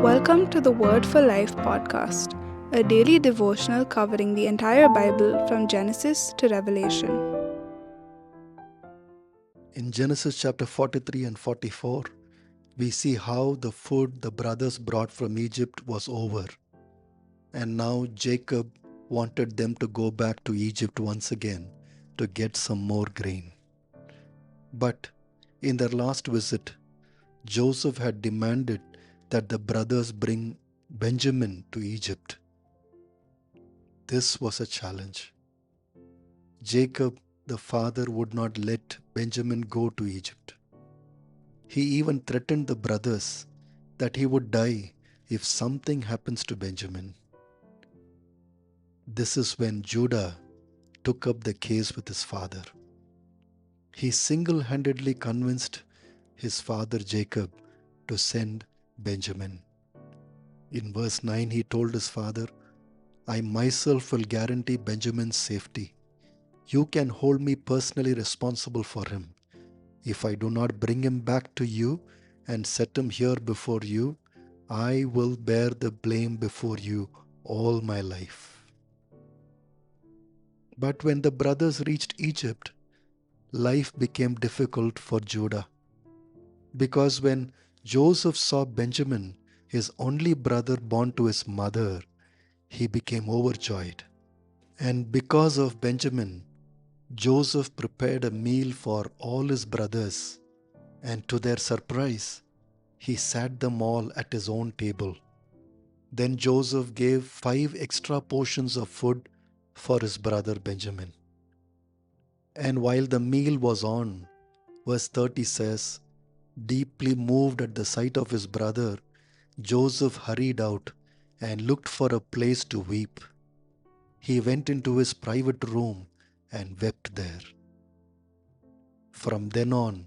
Welcome to the Word for Life podcast, a daily devotional covering the entire Bible from Genesis to Revelation. In Genesis chapter 43 and 44, we see how the food the brothers brought from Egypt was over, and now Jacob wanted them to go back to Egypt once again to get some more grain. But in their last visit, Joseph had demanded that the brothers bring Benjamin to Egypt. This was a challenge. Jacob, the father, would not let Benjamin go to Egypt. He even threatened the brothers that he would die if something happens to Benjamin. This is when Judah took up the case with his father. He single handedly convinced his father Jacob to send Benjamin. In verse 9, he told his father, I myself will guarantee Benjamin's safety. You can hold me personally responsible for him. If I do not bring him back to you and set him here before you, I will bear the blame before you all my life. But when the brothers reached Egypt, life became difficult for Judah. Because when Joseph saw Benjamin, his only brother born to his mother, he became overjoyed. And because of Benjamin, Joseph prepared a meal for all his brothers, and to their surprise, he sat them all at his own table. Then Joseph gave 5 extra portions of food for his brother Benjamin. And while the meal was on, verse 30 says, deeply moved at the sight of his brother, Joseph hurried out and looked for a place to weep. He went into his private room and wept there. From then on,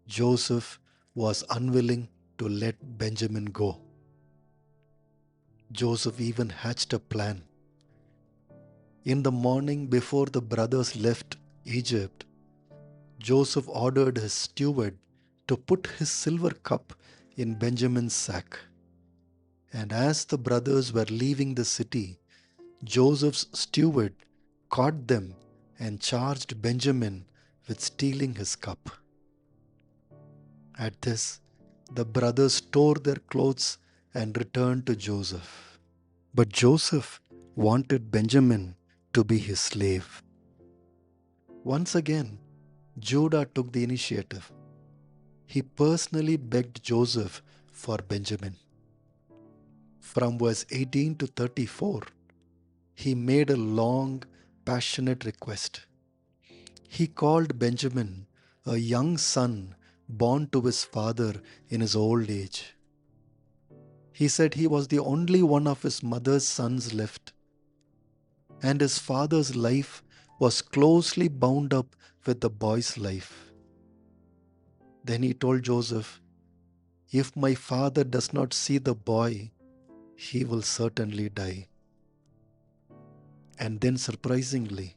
Joseph was unwilling to let Benjamin go. Joseph even hatched a plan. In the morning before the brothers left Egypt, Joseph ordered his steward to put his silver cup in Benjamin's sack. And as the brothers were leaving the city, Joseph's steward caught them and charged Benjamin with stealing his cup. At this, the brothers tore their clothes and returned to Joseph. But Joseph wanted Benjamin to be his slave. Once again, Judah took the initiative. He personally begged Joseph for Benjamin. From verse 18 to 34, he made a long, passionate request. He called Benjamin a young son born to his father in his old age. He said he was the only one of his mother's sons left, and his father's life was closely bound up with the boy's life. Then he told Joseph, if my father does not see the boy, he will certainly die. And then surprisingly,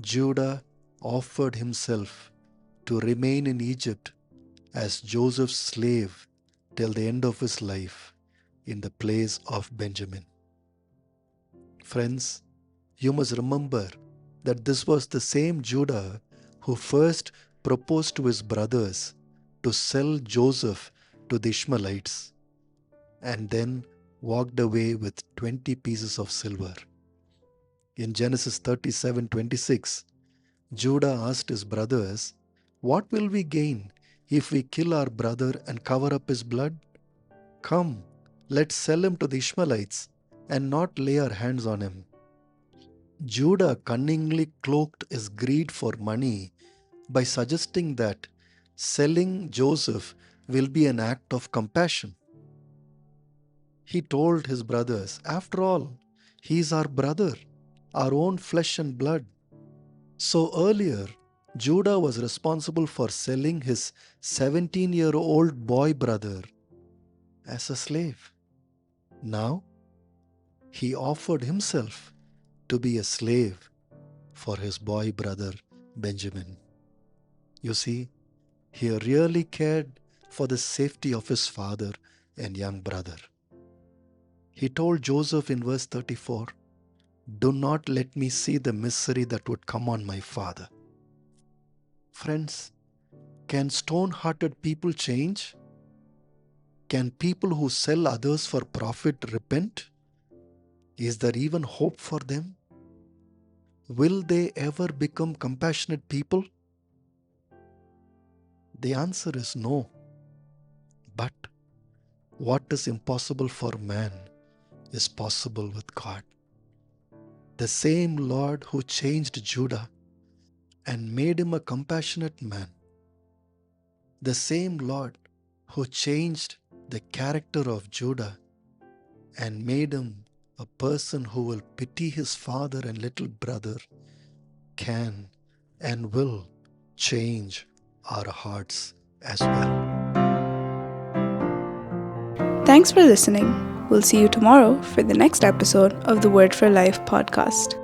Judah offered himself to remain in Egypt as Joseph's slave till the end of his life in the place of Benjamin. Friends, you must remember that this was the same Judah who first proposed to his brothers to sell Joseph to the Ishmaelites and then walked away with 20 pieces of silver. In Genesis 37:26, Judah asked his brothers, what will we gain if we kill our brother and cover up his blood? Come, let's sell him to the Ishmaelites and not lay our hands on him. Judah cunningly cloaked his greed for money by suggesting that selling Joseph will be an act of compassion. He told his brothers, after all, he is our brother, our own flesh and blood. So earlier, Judah was responsible for selling his 17-year-old boy brother as a slave. Now, he offered himself to be a slave for his boy brother Benjamin. You see, he really cared for the safety of his father and young brother. He told Joseph in verse 34, "Do not let me see the misery that would come on my father." Friends, can stone-hearted people change? Can people who sell others for profit repent? Is there even hope for them? Will they ever become compassionate people? The answer is no. But what is impossible for man is possible with God. The same Lord who changed Judah and made him a compassionate man, the same Lord who changed the character of Judah and made him a person who will pity his father and little brother, can and will change our hearts as well. Thanks for listening. We'll see you tomorrow for the next episode of the Word for Life podcast.